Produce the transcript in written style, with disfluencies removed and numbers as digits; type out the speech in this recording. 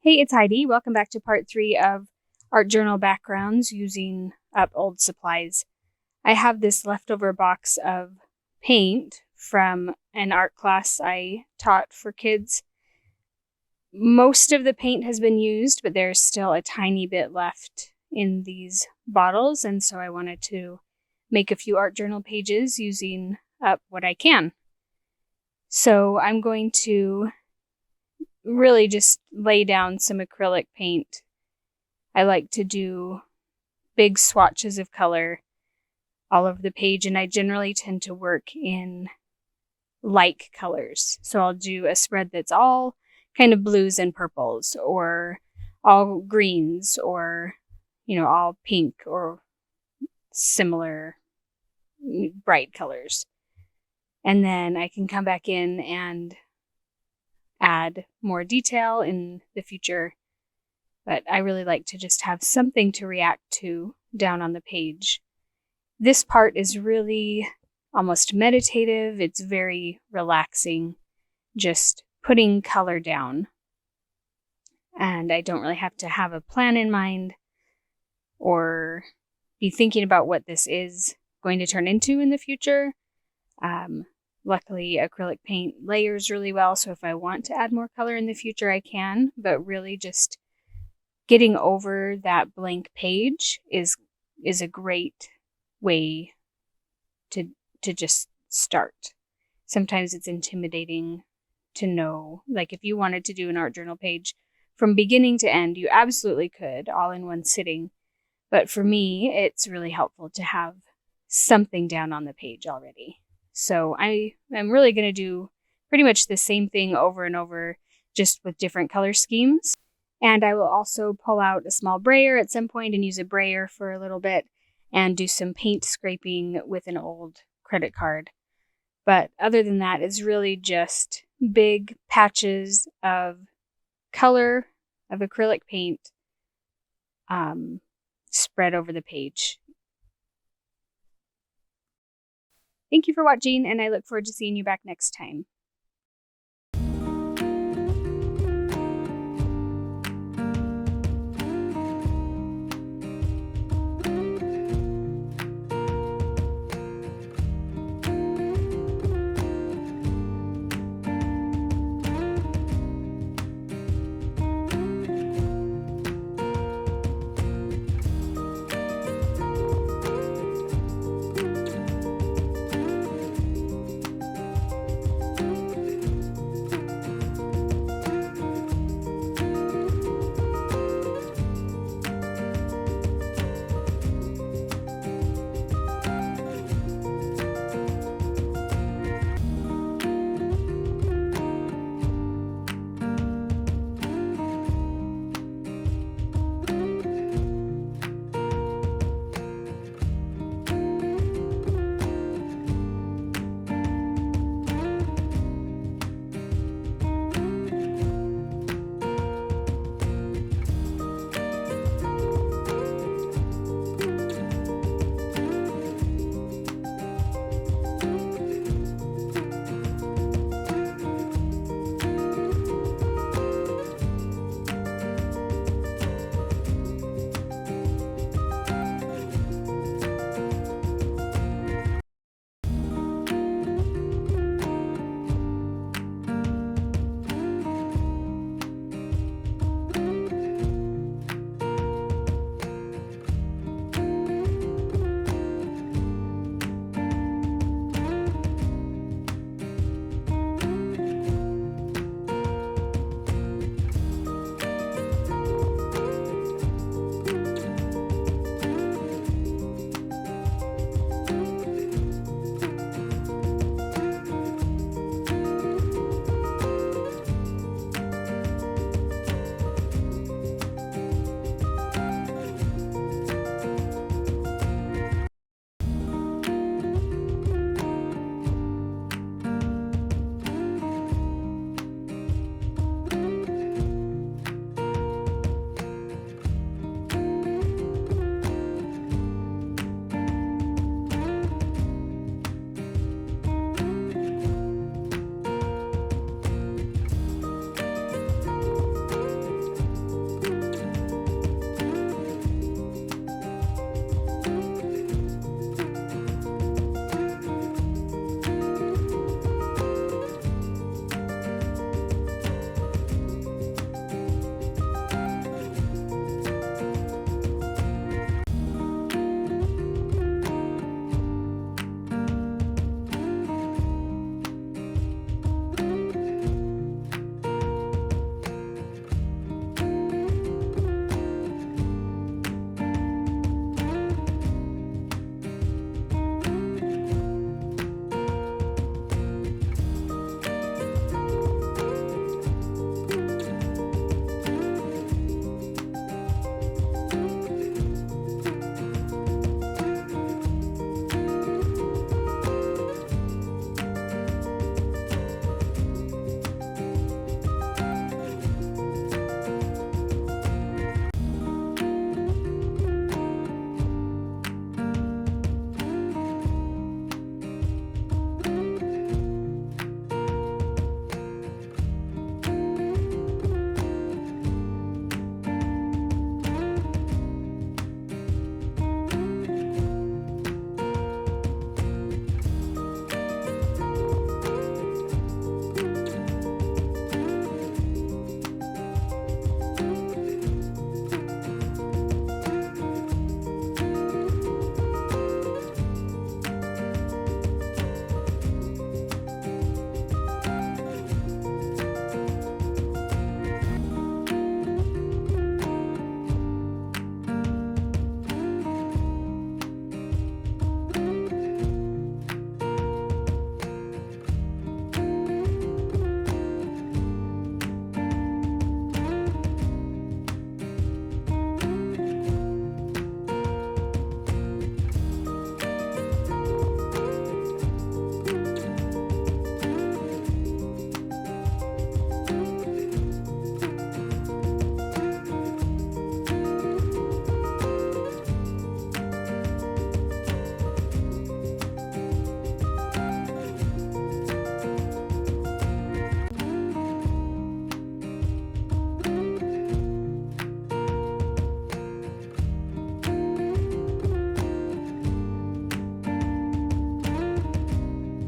Hey, it's Heidi. Welcome back to part 3 of art journal backgrounds using up old supplies. I have this leftover box of paint from an art class I taught for kids. Most of the paint has been used, but there's still a tiny bit left in these bottles, and so I wanted to make a few art journal pages using up what I can. So I'm going to really just lay down some acrylic paint. I like to do big swatches of color all over the page, and I generally tend to work in like colors. So I'll do a spread that's all kind of blues and purples, or all greens, or all pink or similar bright colors. And then I can come back in and add more detail in the future, but I really like to just have something to react to down on the page. This part is really almost meditative. It's very relaxing, just putting color down. And I don't really have to have a plan in mind or be thinking about what this is going to turn into in the future. Luckily, acrylic paint layers really well, so if I want to add more color in the future, I can, but really just getting over that blank page is a great way to just start. Sometimes it's intimidating to know, like if you wanted to do an art journal page from beginning to end, you absolutely could, all in one sitting. But for me, it's really helpful to have something down on the page already. So I'm really going to do pretty much the same thing over and over, just with different color schemes. And I will also pull out a small brayer at some point and use a brayer for a little bit and do some paint scraping with an old credit card. But other than that, it's really just big patches of color of acrylic paint spread over the page. Thank you for watching, and I look forward to seeing you back next time.